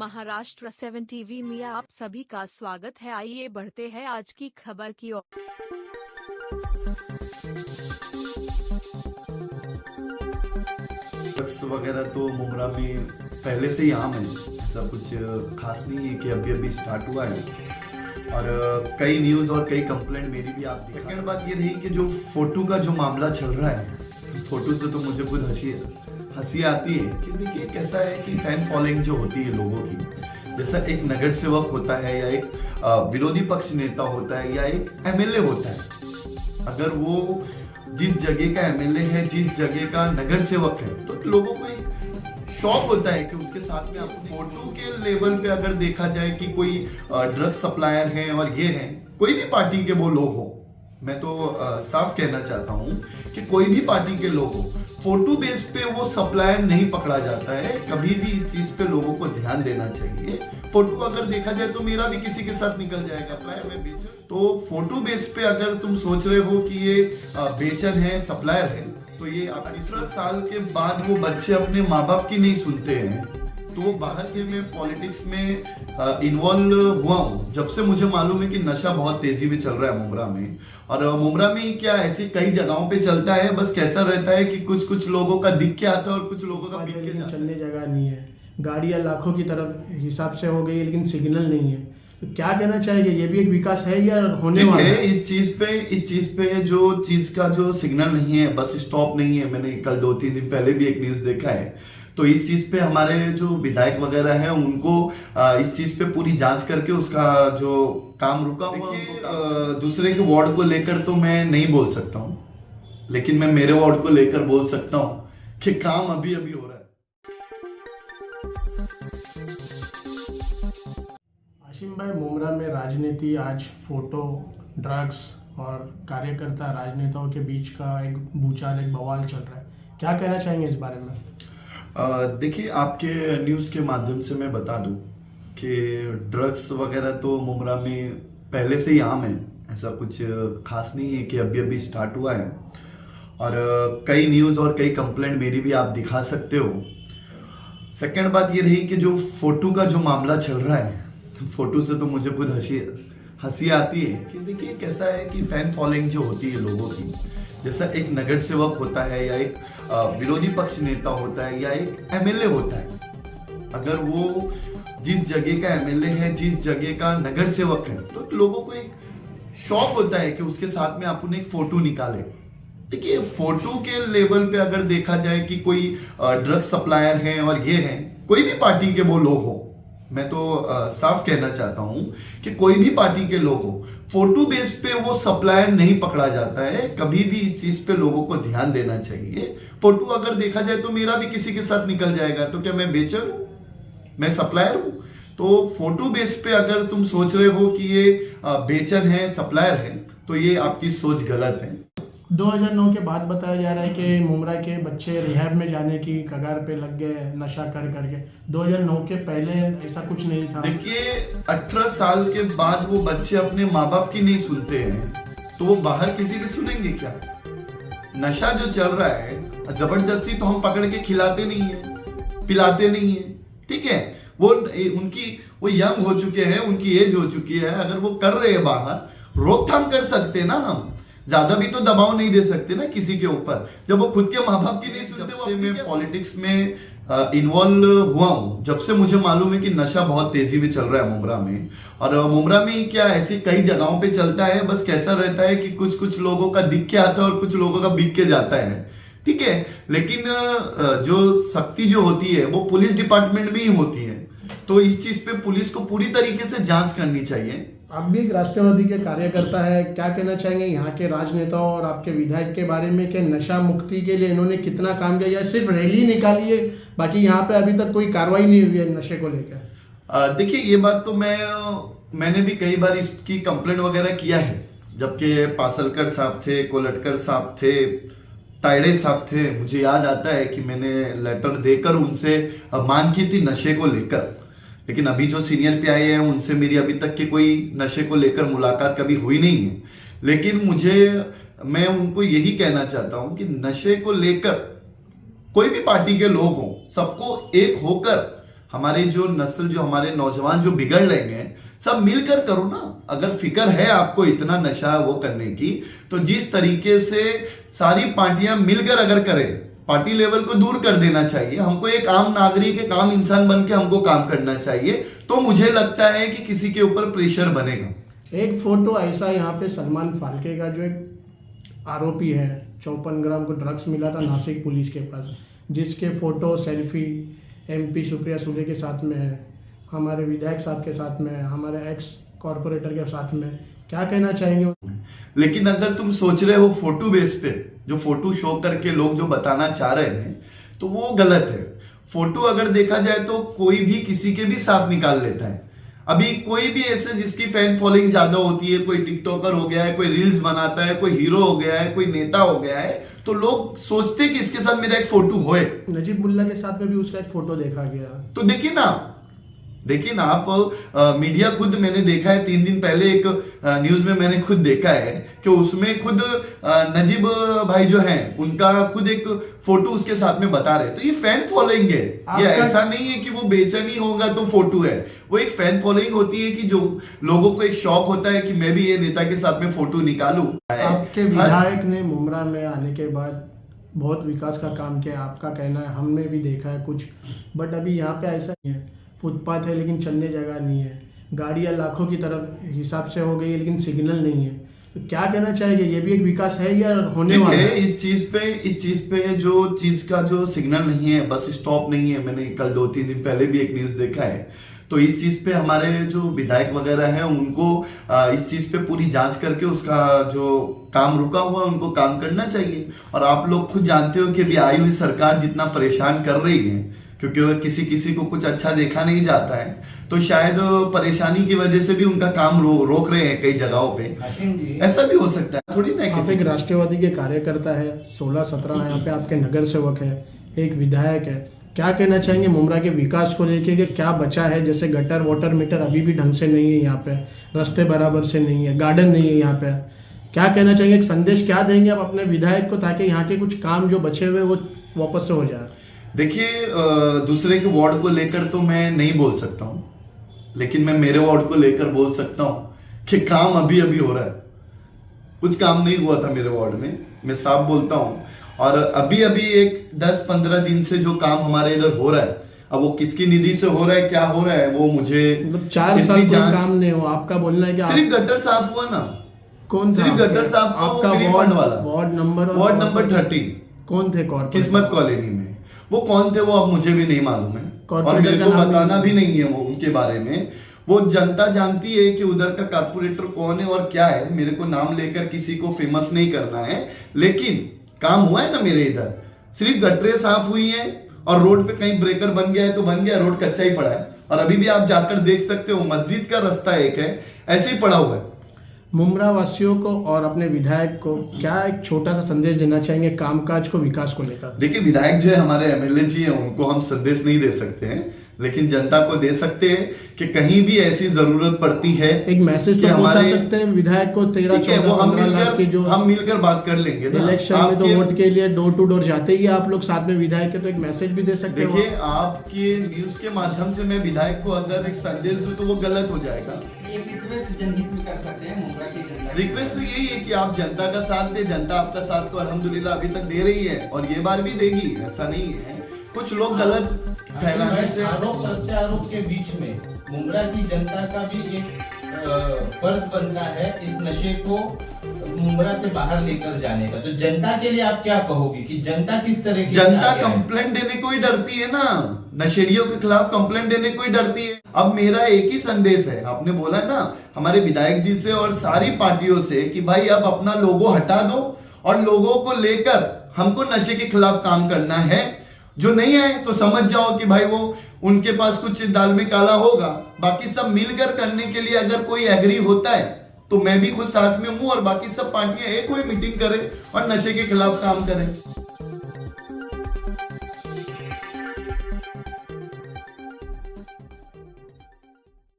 Maharashtra 7 TV में आप सभी का स्वागत है। आइए बढ़ते हैं आज की खबर की ओर। ड्रग्स वगैरह तो मुमरा में पहले से ही आम है, ऐसा कुछ खास नहीं है कि अभी अभी स्टार्ट हुआ है। और कई न्यूज़ और कई कंप्लेंट मेरी भी आप देखा। सेकंड बात ये रही कि जो फोटो का जो मामला चल रहा है, फोटो से तो मुझे खुद हंसी आती है कि देखिए कैसा है कि फैन फॉलोइंग जो होती है लोगों की, जैसा एक नगर सेवक होता है या एक विरोधी पक्ष नेता होता है या एक एमएलए होता है, अगर वो जिस जगह का एमएलए है, जिस जगह का नगर सेवक है, तो लोगों को एक शौक होता है कि उसके साथ में आपको फोटो के लेवल पे अगर देखा जाए कि कोई ड्रग सप्लायर है और ये है, कोई भी पार्टी के वो लोग हो, मैं तो साफ कहना चाहता हूँ कि कोई भी पार्टी के लोग हो, फोटो बेस पे वो सप्लायर नहीं पकड़ा जाता है। कभी भी इस चीज पे लोगों को ध्यान देना चाहिए। फोटो अगर देखा जाए तो मेरा भी किसी के साथ निकल जाएगा, सप्लायर में बेचन, तो फोटो बेस पे अगर तुम सोच रहे हो कि ये बेचन है, सप्लायर है, तो ये 18 साल के बाद वो बच्चे अपने माँ बाप की नहीं सुनते हैं, तो वो बाहर से मैं पॉलिटिक्स में इन्वॉल्व हुआ हूँ जब से मुझे मालूम है कि नशा बहुत तेजी में चल रहा है मुमरा में। और मुमरा में क्या ऐसी कई जगहों पे चलता है, बस कैसा रहता है कि कुछ कुछ लोगों का दिख के आता है और कुछ लोगों का बिक के जाता है। चलने जगह नहीं है, गाड़ियाँ लाखों की तरफ हिसाब से हो गई, लेकिन सिग्नल नहीं है। तो क्या कहना चाहिए, ये भी एक विकास है या होने वाला है? इस चीज पे जो चीज का जो सिग्नल नहीं है, बस स्टॉप नहीं है, मैंने कल 2-3 दिन पहले भी एक न्यूज देखा है, तो इस चीज पे हमारे जो विधायक वगैरह हैं उनको इस चीज पे पूरी जांच करके उसका जो काम रुका हुआ दूसरे के वार्ड को लेकर तो मैं नहीं बोल सकता हूँ, लेकिन मैं मेरे वार्ड को लेकर बोल सकता हूँ कि काम अभी अभी हो रहा है। आशिम भाई, मुमरा में राजनीति आज फोटो, ड्रग्स और कार्यकर्ता राजनेताओं के बीच का एक भूचाल, एक बवाल चल रहा है, क्या कहना चाहेंगे इस बारे में? देखिए, आपके न्यूज़ के माध्यम से मैं बता दूं कि ड्रग्स वगैरह तो मुमरा में पहले से ही आम है, ऐसा कुछ खास नहीं है कि अभी अभी स्टार्ट हुआ है। और कई न्यूज़ और कई कंप्लेंट मेरी भी आप दिखा सकते हो। सेकंड बात ये रही कि जो फोटो का जो मामला चल रहा है, फोटो से तो मुझे खुद हंसी आती है कि देखिए कैसा है कि फैन फॉलोइंग जो होती है लोगों की, जैसा एक नगर सेवक होता है या एक विरोधी पक्ष नेता होता है या एक एमएलए होता है, अगर वो जिस जगह का एमएलए है, जिस जगह का नगर सेवक है, तो लोगों को एक शौक होता है कि उसके साथ में अपन एक फोटो निकाले। देखिए, फोटो के लेवल पे अगर देखा जाए कि कोई ड्रग सप्लायर है और ये है, कोई भी पार्टी के वो लोग हो, मैं तो साफ कहना चाहता हूं कि कोई भी पार्टी के लोग हो, फोटो बेस पे वो सप्लायर नहीं पकड़ा जाता है। कभी भी इस चीज पे लोगों को ध्यान देना चाहिए। फोटो अगर देखा जाए तो मेरा भी किसी के साथ निकल जाएगा, तो क्या मैं बेचन हूं, मैं सप्लायर हूं? तो फोटो बेस पे अगर तुम सोच रहे हो कि ये बेचन है, सप्लायर है, तो ये आपकी सोच गलत है। 2009 के बाद बताया जा रहा है कि मुमरा के बच्चे रिहैब में जाने की कगार पे लग गए नशा कर करके। 2009 के पहले ऐसा कुछ नहीं था। देखिए, 18 साल के बाद वो बच्चे अपने माँ बाप की नहीं सुनते हैं, तो वो बाहर किसी की सुनेंगे क्या? नशा जो चल रहा है, जबरदस्ती तो हम पकड़ के खिलाते नहीं है, पिलाते नहीं है, ठीक है? वो यंग हो चुके हैं, उनकी एज हो चुकी है, अगर वो कर रहे हैं बाहर, रोकथाम कर सकते हैं ना हम, ज्यादा भी तो दबाव नहीं दे सकते ना किसी के ऊपर, जब वो खुद के माँ बाप की नहीं सुनते। जब से मैं पॉलिटिक्स में इन्वॉल्व हुआ हूँ, जब से मुझे मालूम है कि नशा बहुत तेजी में चल रहा है मुमरा में। और मुमरा में क्या ऐसी कई जगहों पे चलता है, बस कैसा रहता है कि कुछ कुछ लोगों का दिख के आता है और कुछ लोगों का बिक के जाता है, ठीक है? लेकिन जो सख्ती जो होती है वो पुलिस डिपार्टमेंट में ही होती है, तो इस चीज पे पुलिस को पूरी तरीके से जांच करनी चाहिए। आप भी एक राष्ट्रवादी के कार्यकर्ता है, क्या कहना चाहेंगे यहाँ के राजनेताओं और आपके विधायक के बारे में कि नशा मुक्ति के लिए इन्होंने कितना काम किया, या सिर्फ रैली निकाली है, बाकी यहाँ पे अभी तक कोई कार्रवाई नहीं हुई है नशे को लेकर? देखिए, ये बात तो मैंने भी कई बार इसकी कंप्लेंट वगैरह किया है, जबकि पासलकर साहब थे, कोलटकर साहब थे, तायड़े साहब थे। मुझे याद आता है कि मैंने लेटर देकर उनसे मांग की थी नशे को लेकर, लेकिन अभी जो सीनियर पीआई हैं उनसे मेरी अभी तक की कोई नशे को लेकर मुलाकात कभी हुई नहीं है। लेकिन मैं उनको यही कहना चाहता हूं कि नशे को लेकर कोई भी पार्टी के लोग हों, सबको एक होकर हमारी जो नस्ल, जो हमारे नौजवान जो बिगड़ रहे हैं, सब मिलकर करो ना। अगर फिक्र है आपको इतना नशा वो करने की, तो जिस तरीके से सारी पार्टियां मिलकर अगर करें, पार्टी लेवल को दूर कर देना चाहिए। हमको एक आम नागरिक, एक आम इंसान बन के हमको काम करना चाहिए, तो मुझे लगता है कि किसी के ऊपर प्रेशर बनेगा। एक फोटो ऐसा यहाँ पे सलमान फाल्के का, जो एक आरोपी है, 54 ग्राम को ड्रग्स मिला था नासिक पुलिस के पास, जिसके photo selfie MP Supriya Sule के साथ में है, हमारे विधायक साहब के साथ में है, हमारे एक्स कॉरपोरेटर के साथ में। क्या कहना चाहेंगे? लेकिन अगर तुम सोच रहे हो फोटो बेस पे, जो फोटो शो करके लोग जो बताना चाह रहे हैं, तो वो गलत है। फोटो अगर देखा जाए तो कोई भी किसी के भी साथ निकाल लेता है। अभी कोई भी ऐसे जिसकी फैन फॉलोइंग ज्यादा होती है, कोई टिकटॉकर हो गया है, कोई रील्स बनाता है, कोई हीरो हो गया है, कोई नेता हो गया है, तो लोग सोचते हैं कि इसके साथ मेरा एक फोटो होए। नजीब मुल्ला के साथ में भी उसका एक फोटो देखा गया। तो देखिए ना आप मीडिया खुद, मैंने देखा है 3 दिन पहले एक न्यूज में मैंने खुद देखा है कि उसमें खुद नजीब भाई जो हैं, उनका खुद एक फोटो उसके साथ में बता रहे। तो ये फैन फॉलोइंग है, ये ऐसा नहीं है कि वो बेचैनी होगा तो फोटो है। वो एक फैन फॉलोइंग होती है कि जो लोगों को एक शौक होता है कि मैं भी ये नेता के साथ में फोटो निकालूं। आपके विधायक ने मुमरा में आने के बाद बहुत विकास का काम किया, आपका कहना है, हमने भी देखा है कुछ, बट अभी यहाँ पे ऐसा नहीं है। फुटपाथ है लेकिन चलने जगह नहीं है, गाड़ियाँ लाखों की तरफ हिसाब से हो गई है लेकिन सिग्नल नहीं है। तो क्या कहना चाहेंगे, ये भी एक विकास है या होने वाला है? इस चीज पे जो चीज का जो सिग्नल नहीं है, बस स्टॉप नहीं है। मैंने कल 2-3 दिन पहले भी एक न्यूज देखा है। तो इस चीज पे हमारे जो विधायक वगैरह है, उनको इस चीज पे पूरी जांच करके उसका जो काम रुका हुआ है उनको काम करना चाहिए। और आप लोग खुद जानते हो कि अभी आई हुई सरकार जितना परेशान कर रही है, क्योंकि किसी को कुछ अच्छा देखा नहीं जाता है, तो शायद परेशानी की वजह से भी उनका काम रोक रहे हैं कई जगहों पे। ऐसा भी हो सकता है, थोड़ी ना। आप एक राष्ट्रवादी के कार्यकर्ता है, 16-17 यहाँ पे आपके नगर सेवक है, एक विधायक है, क्या कहना चाहेंगे मुमरा के विकास को लेके कि क्या बचा है? जैसे गटर वाटर मीटर अभी भी ढंग से नहीं है यहाँ पे, रास्ते बराबर से नहीं है, गार्डन नहीं है यहाँ पे। क्या कहना चाहेंगे, एक संदेश क्या देंगे आप अपने विधायक को, ताकि यहाँ के कुछ काम जो बचे हुए वो वापस से हो जाए? देखिए, दूसरे के वार्ड को लेकर तो मैं नहीं बोल सकता हूँ, लेकिन मैं मेरे वार्ड को लेकर बोल सकता हूँ कि काम अभी हो रहा है। कुछ काम नहीं हुआ था मेरे वार्ड में, मैं साफ बोलता हूँ। और अभी एक 10-15 दिन से जो काम हमारे इधर हो रहा है, अब वो किसकी निधि से हो रहा है, क्या हो रहा है, वो मुझे 4 साल कोई काम नहीं हुआ। आपका बोलना है कि सिर्फ गटर साफ हुआ ना? कौन था? सिर्फ गटर साफ हुआ, आपका फंड वाला वार्ड नंबर 13 कौन थे? किस्मत कॉलोनी में वो कौन थे, वो अब मुझे भी नहीं मालूम है और मेरे को बताना भी नहीं है वो उनके बारे में। वो जनता जानती है कि उधर का कारपोरेटर कौन है और क्या है। मेरे को नाम लेकर किसी को फेमस नहीं करना है, लेकिन काम हुआ है ना मेरे इधर। सिर्फ गटरें साफ हुई हैं और रोड पे कहीं ब्रेकर बन गया है तो बन गया, रोड कच्चा ही पड़ा है। और अभी भी आप जाकर देख सकते हो, मस्जिद का रास्ता एक है, ऐसे ही पड़ा हुआ है। मुमरा वासियों को और अपने विधायक को क्या एक छोटा सा संदेश देना चाहेंगे कामकाज को, विकास को लेकर? देखिए, विधायक जो है हमारे MLA जी है, उनको हम संदेश नहीं दे सकते हैं, लेकिन जनता को दे सकते हैं कि कहीं भी ऐसी जरूरत पड़ती है, एक मैसेज तो पहुंचा सकते हैं विधायक को। 13-14 लाख की जो हम मिलकर बात कर लेंगे ना। इलेक्शन में तो वोट के लिए डोर टू डोर जाते ही आप लोग साथ में विधायक के, तो एक मैसेज भी दे सकते हैं। देखिए, आपके न्यूज के माध्यम से मैं विधायक को अगर एक संदेश दूं तो वो गलत हो जाएगा। रिक्वेस्ट जनहित में कर सकते हैं मुमरा की जनता। रिक्वेस्ट तो यही है कि आप जनता का साथ दे। जनता आपका साथ तो अल्हम्दुलिल्लाह अभी तक दे रही है और ये बार भी देगी, ऐसा नहीं है। कुछ लोग गलत फैलाने से, आरोप प्रत्यारोप के बीच में मुमरा की जनता का भी एक फर्ज बनता है इस नशे को मुमरा से बाहर लेकर जाने का। तो जनता के लिए आप क्या कहोगे कि जनता किस तरह की? जनता कंप्लेंट देने को ही डरती है ना, नशेड़ियों के खिलाफ कंप्लेंट देने को ही डरती है। अब मेरा एक ही संदेश है, आपने बोला ना हमारे विधायक जी से और सारी पार्टियों से कि भाई अब अपना लोगो हटा दो और लोगों को लेकर हमको नशे के खिलाफ काम करना है। जो नहीं है तो समझ जाओ कि भाई वो उनके पास कुछ दाल में काला होगा। बाकी सब मिलकर करने के लिए अगर कोई एग्री होता है तो मैं भी खुद साथ में हूं और बाकी सब पार्टियां एक हुई मीटिंग करें और नशे के खिलाफ काम करें।